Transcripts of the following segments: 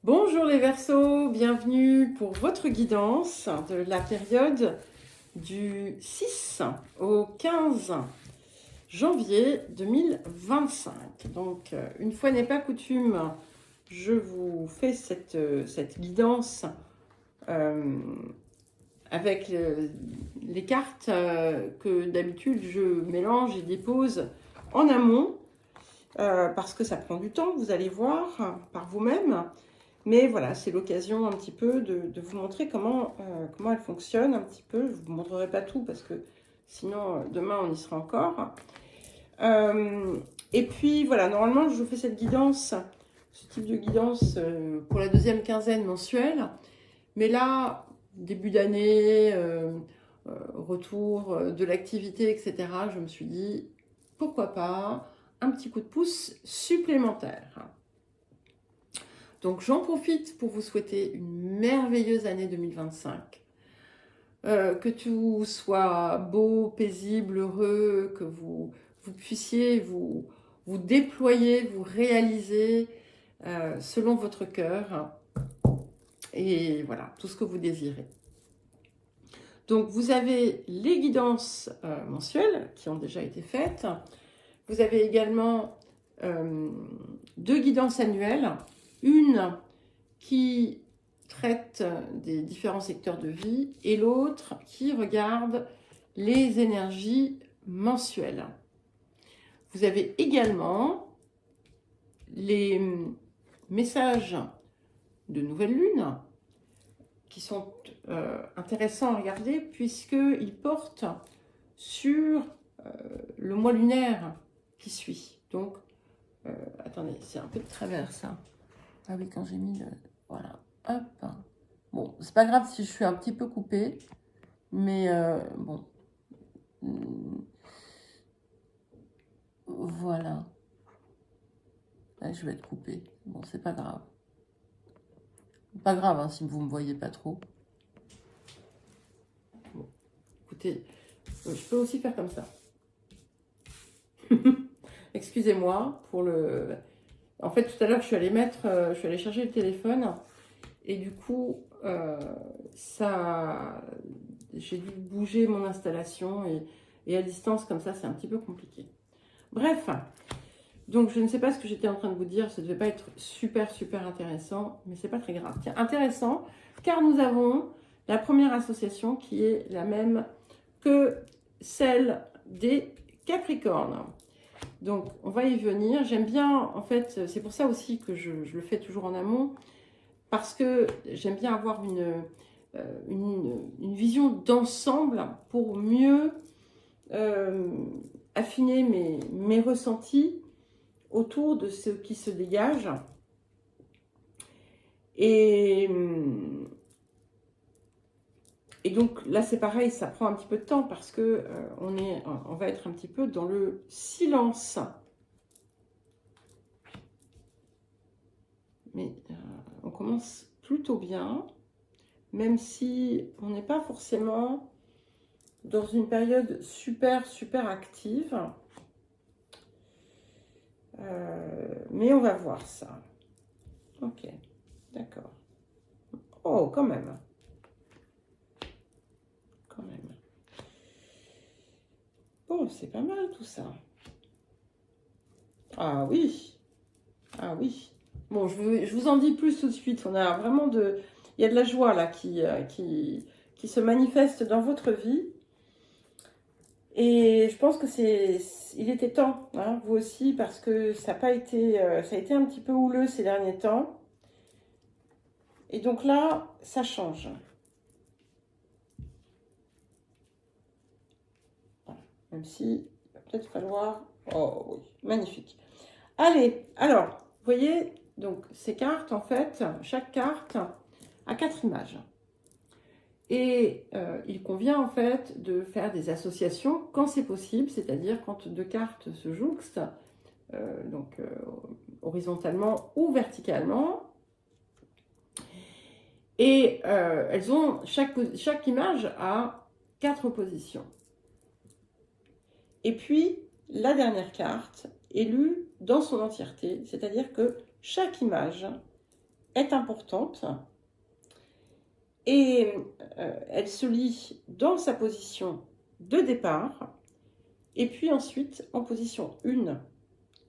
Bonjour les Verseaux, bienvenue pour votre guidance de la période du 6 au 15 janvier 2025. Donc, une fois n'est pas coutume, je vous fais cette guidance avec les cartes que d'habitude je mélange et dépose en amont parce que ça prend du temps, vous allez voir par vous-même. Mais voilà, c'est l'occasion un petit peu de vous montrer comment elle fonctionne un petit peu. Je ne vous montrerai pas tout parce que sinon demain on y sera encore. Et puis voilà, normalement je vous fais cette guidance, ce type de guidance pour la deuxième quinzaine mensuelle. Mais là, début d'année, retour de l'activité, etc., je me suis dit, pourquoi pas un petit coup de pouce supplémentaire. Donc j'en profite pour vous souhaiter une merveilleuse année 2025. Que tout soit beau, paisible, heureux, que vous puissiez vous déployer, vous réaliser selon votre cœur. Et voilà, tout ce que vous désirez. Donc vous avez les guidances mensuelles qui ont déjà été faites. Vous avez également deux guidances annuelles. Une qui traite des différents secteurs de vie et l'autre qui regarde les énergies mensuelles. Vous avez également les messages de nouvelle lune qui sont intéressants à regarder puisqu'ils portent sur le mois lunaire qui suit. Donc, attendez, c'est un peu de travers ça. Ah oui, quand j'ai mis le... Voilà, hop. Bon, c'est pas grave si je suis un petit peu coupée, mais bon. Voilà. Là, je vais être coupée. Bon, c'est pas grave. Pas grave hein, si vous me voyez pas trop. Bon, écoutez, je peux aussi faire comme ça. Excusez-moi pour le... En fait, tout à l'heure, je suis allée chercher le téléphone et du coup, j'ai dû bouger mon installation et à distance comme ça, c'est un petit peu compliqué. Bref, donc je ne sais pas ce que j'étais en train de vous dire, ça ne devait pas être super intéressant, mais c'est pas très grave. Tiens, intéressant, car nous avons la première association qui est la même que celle des Capricornes. Donc, on va y venir. J'aime bien, en fait, c'est pour ça aussi que je le fais toujours en amont, parce que j'aime bien avoir une vision d'ensemble pour mieux affiner mes ressentis autour de ce qui se dégage. Et donc là, c'est pareil, ça prend un petit peu de temps parce que on va être un petit peu dans le silence. Mais on commence plutôt bien, même si on n'est pas forcément dans une période super active. Mais on va voir ça. Ok, d'accord. Oh, quand même. Quand même. Bon, c'est pas mal tout ça. Ah oui. Ah oui. Bon, je vous en dis plus tout de suite. On a vraiment il y a de la joie là qui se manifeste dans votre vie. Et je pense que il était temps, hein, vous aussi, parce que ça a été un petit peu houleux ces derniers temps. Et donc là, ça change. Voilà. Même si, il va peut-être falloir... Oh oui, magnifique. Allez, alors, vous voyez, donc ces cartes, en fait, chaque carte a 4 images. Et il convient en fait de faire des associations quand c'est possible, c'est-à-dire quand deux cartes se jouxtent, horizontalement ou verticalement. Et elles ont chaque image a 4 positions. Et puis la dernière carte est lue dans son entièreté, c'est-à-dire que chaque image est importante et elle se lie dans sa position de départ et puis ensuite en position 1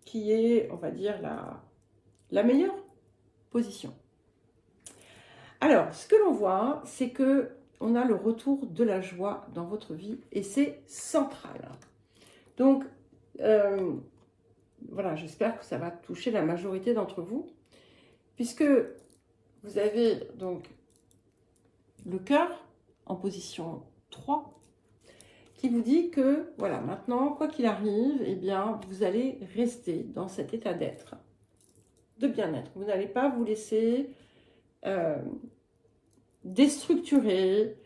qui est, on va dire, la meilleure position. Alors, ce que l'on voit, c'est que on a le retour de la joie dans votre vie et c'est central. Donc, voilà, j'espère que ça va toucher la majorité d'entre vous, puisque vous avez donc le cœur en position 3 qui vous dit que, voilà, maintenant, quoi qu'il arrive, eh bien, vous allez rester dans cet état d'être, de bien-être. Vous n'allez pas vous laisser déstructurer,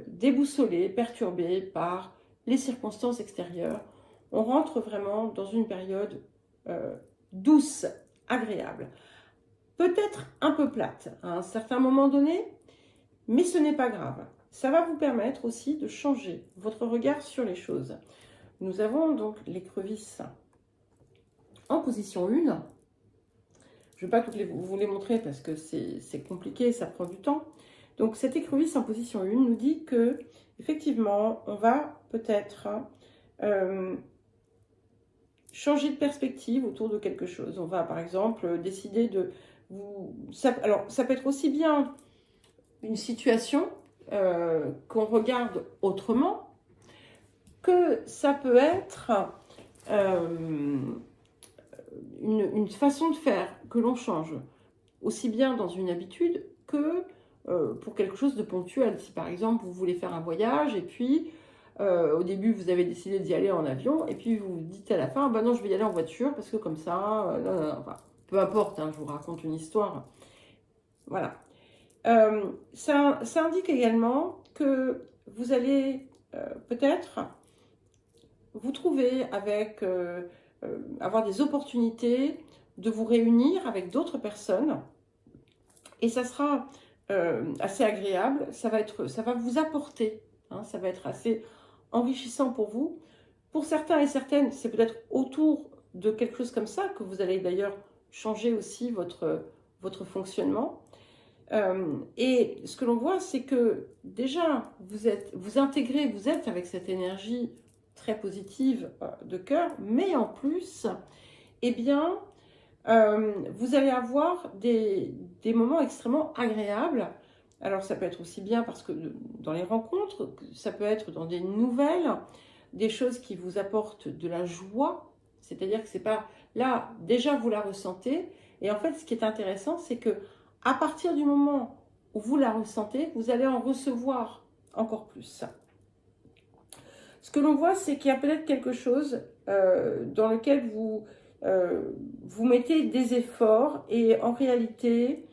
déboussoler, perturbé par les circonstances extérieures. On rentre vraiment dans une période douce, agréable. Peut-être un peu plate à un certain moment donné, mais ce n'est pas grave. Ça va vous permettre aussi de changer votre regard sur les choses. Nous avons donc l'écrevisse en position 1. Je ne vais pas vous les montrer parce que c'est compliqué, ça prend du temps. Donc cette écrevisse en position 1 nous dit que effectivement, on va peut-être changer de perspective autour de quelque chose. On va par exemple décider de alors ça peut être aussi bien une situation qu'on regarde autrement que ça peut être une façon de faire que l'on change, aussi bien dans une habitude que pour quelque chose de ponctuel. Si par exemple vous voulez faire un voyage et puis au début vous avez décidé d'y aller en avion et puis vous vous dites à la fin, bah non je vais y aller en voiture parce que comme ça, enfin, peu importe, hein, je vous raconte une histoire. Voilà. Ça indique également que vous allez peut-être vous trouver avec avoir des opportunités de vous réunir avec d'autres personnes et ça sera assez agréable, ça va vous apporter, hein, ça va être assez enrichissant pour vous. Pour certains et certaines, c'est peut-être autour de quelque chose comme ça que vous allez d'ailleurs changer aussi votre fonctionnement. Et ce que l'on voit, c'est que déjà, vous êtes avec cette énergie très positive de cœur, mais en plus, eh bien, vous allez avoir des moments extrêmement agréables. Alors, ça peut être aussi bien parce que dans les rencontres, ça peut être dans des nouvelles, des choses qui vous apportent de la joie. C'est-à-dire que c'est pas là, déjà vous la ressentez. Et en fait, ce qui est intéressant, c'est que à partir du moment où vous la ressentez, vous allez en recevoir encore plus. Ce que l'on voit, c'est qu'il y a peut-être quelque chose dans lequel vous mettez des efforts et en réalité,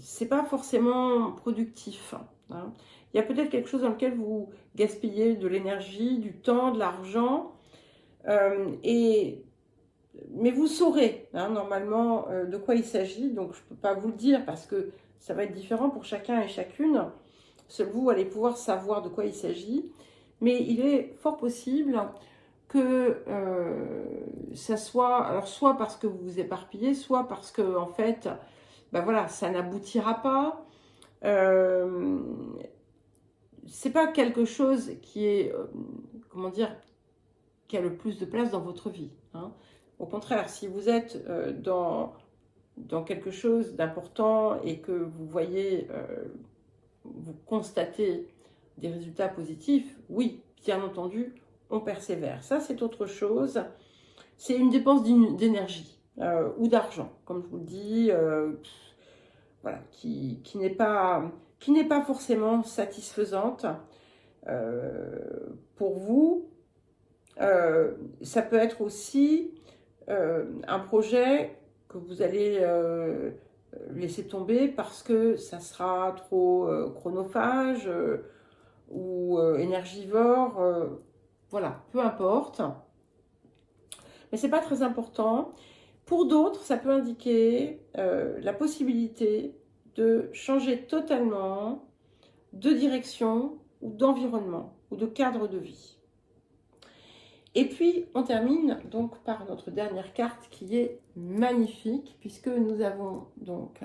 c'est pas forcément productif. Hein. Il y a peut-être quelque chose dans lequel vous gaspillez de l'énergie, du temps, de l'argent, mais vous saurez hein, normalement de quoi il s'agit. Donc je ne peux pas vous le dire parce que ça va être différent pour chacun et chacune. Seul vous allez pouvoir savoir de quoi il s'agit. Mais il est fort possible que ça soit, alors soit parce que vous vous éparpillez, soit parce que en fait, ben voilà, ça n'aboutira pas. C'est pas quelque chose qui est, comment dire, qui a le plus de place dans votre vie. Hein. Au contraire, si vous êtes dans quelque chose d'important et que vous voyez, vous constatez des résultats positifs, oui, bien entendu, on persévère. Ça, c'est autre chose. C'est une dépense d'énergie ou d'argent, comme je vous le dis, voilà, qui n'est pas forcément satisfaisante pour vous. Ça peut être aussi un projet que vous allez laisser tomber parce que ça sera trop chronophage ou énergivore, voilà, peu importe. Mais c'est pas très important. Pour d'autres, ça peut indiquer la possibilité de changer totalement de direction ou d'environnement ou de cadre de vie. Et puis, on termine donc par notre dernière carte qui est magnifique, puisque nous avons donc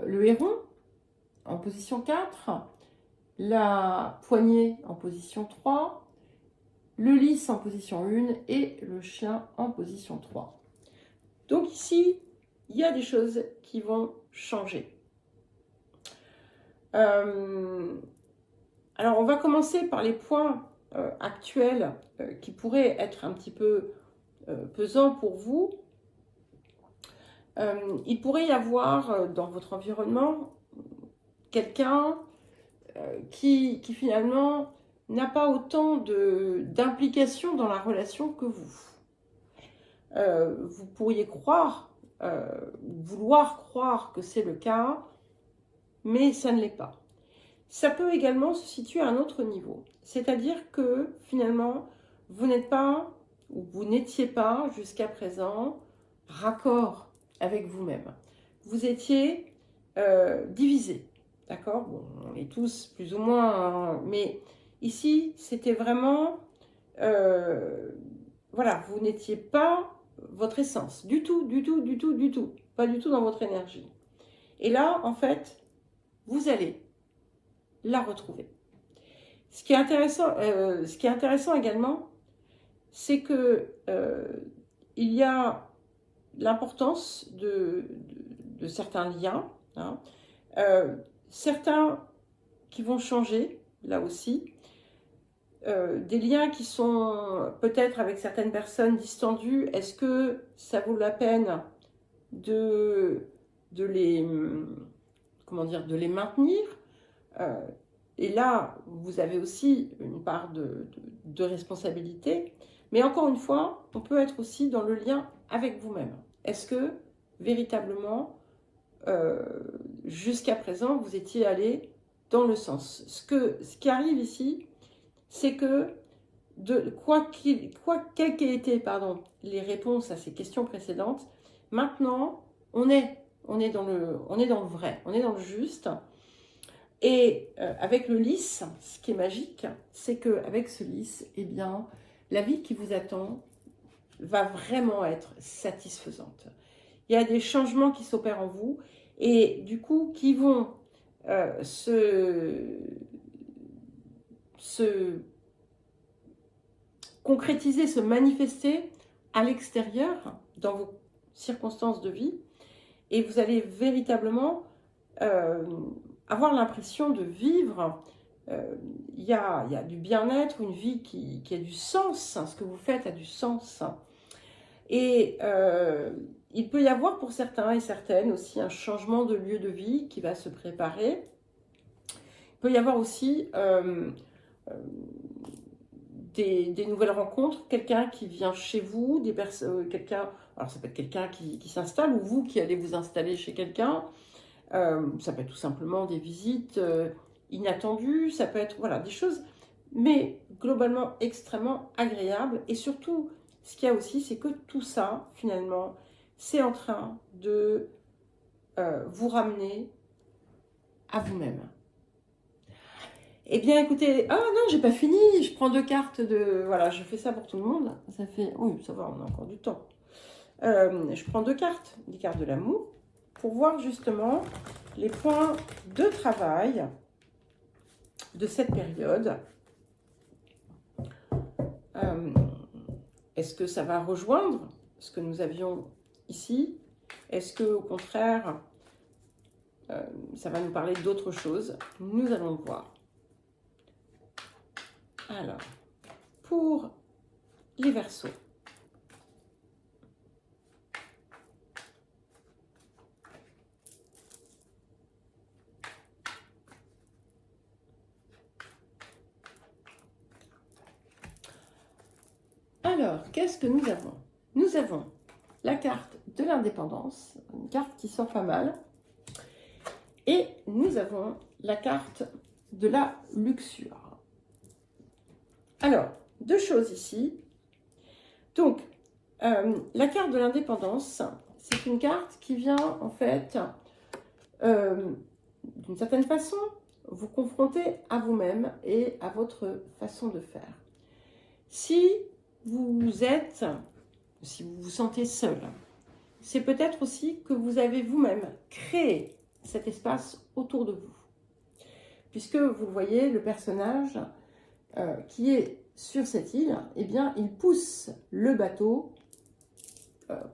le héron en position 4, la poignée en position 3, le lys en position 1 et le chien en position 3. Donc ici, il y a des choses qui vont changer. Alors, on va commencer par les points actuels qui pourraient être un petit peu pesants pour vous. Il pourrait y avoir dans votre environnement quelqu'un qui finalement n'a pas autant d'implication dans la relation que vous. Vous pourriez vouloir croire que c'est le cas, mais ça ne l'est pas. Ça peut également se situer à un autre niveau, c'est-à-dire que finalement, vous n'êtes pas, ou vous n'étiez pas jusqu'à présent, raccord avec vous-même. Vous étiez divisé, d'accord? Bon, on est tous plus ou moins, hein, mais ici, c'était vraiment, voilà, vous n'étiez pas votre essence, du tout, pas du tout dans votre énergie. Et là, en fait, vous allez la retrouver. Ce qui est intéressant également, c'est que il y a l'importance de certains liens, hein, certains qui vont changer, là aussi, des liens qui sont peut-être avec certaines personnes distendues. Est-ce que ça vaut la peine de les maintenir? Et là, vous avez aussi une part de responsabilité. Mais encore une fois, on peut être aussi dans le lien avec vous-même. Est-ce que, véritablement, jusqu'à présent, vous étiez allé dans le sens? Ce qui arrive ici, c'est que, quelles qu'aient été les réponses à ces questions précédentes, maintenant, on est dans le vrai, on est dans le juste. Et avec le lys, ce qui est magique, c'est qu'avec ce lys, eh bien, la vie qui vous attend va vraiment être satisfaisante. Il y a des changements qui s'opèrent en vous et du coup qui vont se concrétiser, se manifester à l'extérieur dans vos circonstances de vie et vous allez véritablement avoir l'impression de vivre. Il y a du bien-être, une vie qui a du sens, hein, ce que vous faites a du sens. Et il peut y avoir pour certains et certaines aussi un changement de lieu de vie qui va se préparer. Il peut y avoir aussi des nouvelles rencontres, quelqu'un qui vient chez vous, alors ça peut être quelqu'un qui s'installe ou vous qui allez vous installer chez quelqu'un. Ça peut être tout simplement des visites inattendues, ça peut être voilà, des choses, mais globalement extrêmement agréables. Et surtout, ce qu'il y a aussi, c'est que tout ça, finalement, c'est en train de vous ramener à vous-même. Eh bien, écoutez, ah non, j'ai pas fini, je prends 2 cartes voilà, je fais ça pour tout le monde, ça fait, oui, ça va, on a encore du temps. Je prends 2 cartes, des cartes de l'amour, pour voir justement les points de travail de cette période. Est-ce que ça va rejoindre ce que nous avions ici? Est-ce que, au contraire, ça va nous parler d'autre chose? Nous allons le voir. Alors, pour les Verseaux. Alors, qu'est-ce que nous avons? Nous avons la carte de l'indépendance, une carte qui sort pas mal. Et nous avons la carte de la luxure. Alors, 2 choses ici. Donc, la carte de l'indépendance, c'est une carte qui vient en fait, d'une certaine façon, vous confronter à vous-même et à votre façon de faire. Si vous êtes, si vous vous sentez seul, c'est peut-être aussi que vous avez vous-même créé cet espace autour de vous. Puisque vous le voyez, le personnage qui est sur cette île, eh bien, il pousse le bateau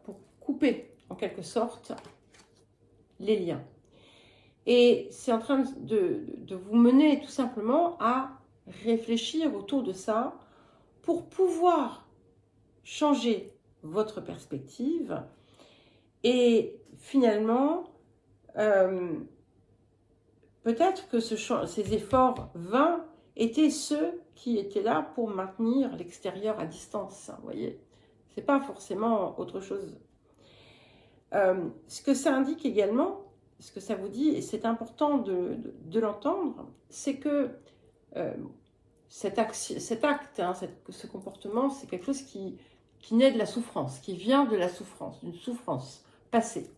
pour couper, en quelque sorte, les liens. Et c'est en train de vous mener tout simplement à réfléchir autour de ça pour pouvoir changer votre perspective et finalement, peut-être que ces efforts vains étaient ceux qui étaient là pour maintenir l'extérieur à distance, vous voyez. C'est pas forcément autre chose. Ce que ça indique également, ce que ça vous dit, et c'est important de l'entendre, c'est que cet acte, hein, ce comportement, c'est quelque chose qui naît de la souffrance, qui vient de la souffrance, d'une souffrance passée.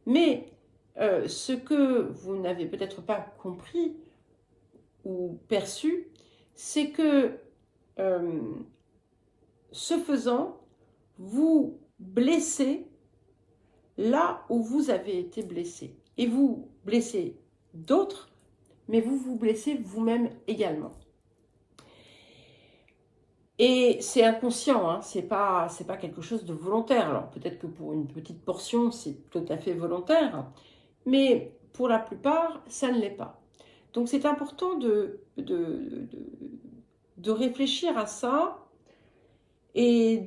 Mais ce que vous n'avez peut-être pas compris ou perçu, c'est que ce faisant, vous blessez là où vous avez été blessé. Et vous blessez d'autres, mais vous vous blessez vous-même également. Et c'est inconscient, hein, c'est pas quelque chose de volontaire. Alors peut-être que pour une petite portion, c'est tout à fait volontaire, mais pour la plupart, ça ne l'est pas. Donc c'est important de réfléchir à ça et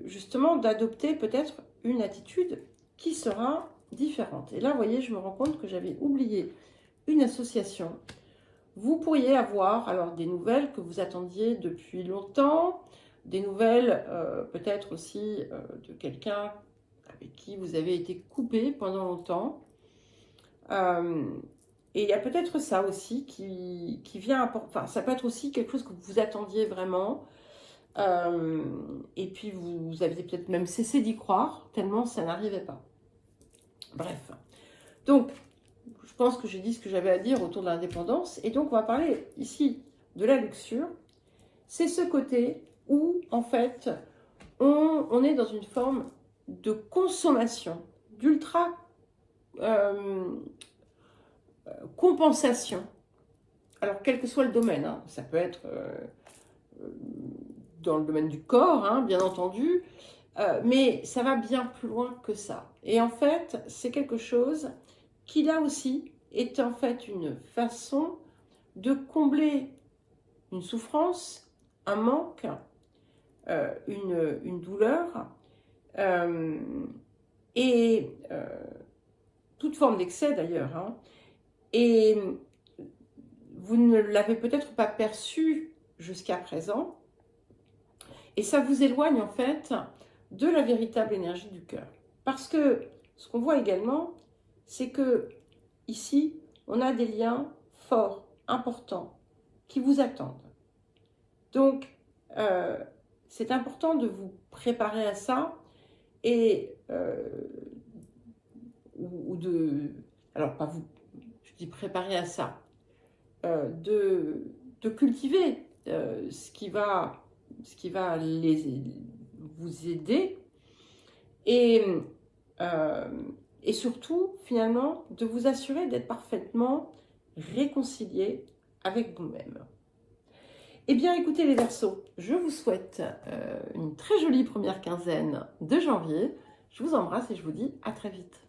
justement d'adopter peut-être une attitude qui sera différente. Et là, vous voyez, je me rends compte que j'avais oublié une association. Vous pourriez avoir alors des nouvelles que vous attendiez depuis longtemps, des nouvelles peut-être aussi de quelqu'un avec qui vous avez été coupé pendant longtemps. Et il y a peut-être ça aussi qui vient apporter, enfin ça peut être aussi quelque chose que vous attendiez vraiment, et puis vous aviez peut-être même cessé d'y croire, tellement ça n'arrivait pas. Bref, donc je pense que j'ai dit ce que j'avais à dire autour de l'indépendance, et donc on va parler ici de la luxure. C'est ce côté où en fait on est dans une forme de consommation, d'ultra compensation. Alors quel que soit le domaine, hein, ça peut être dans le domaine du corps, hein, bien entendu, mais ça va bien plus loin que ça. Et en fait, c'est quelque chose qui là aussi est en fait une façon de combler une souffrance, un manque, une douleur, et toute forme d'excès d'ailleurs. Hein. Et vous ne l'avez peut-être pas perçu jusqu'à présent, et ça vous éloigne en fait de la véritable énergie du cœur. Parce que ce qu'on voit également, c'est que ici, on a des liens forts, importants, qui vous attendent. Donc, c'est important de vous préparer à ça et alors pas vous, je dis préparer à ça, de cultiver ce qui va vous aider et surtout, finalement, de vous assurer d'être parfaitement réconcilié avec vous-même. Eh bien, écoutez les Verseaux, je vous souhaite une très jolie première quinzaine de janvier. Je vous embrasse et je vous dis à très vite.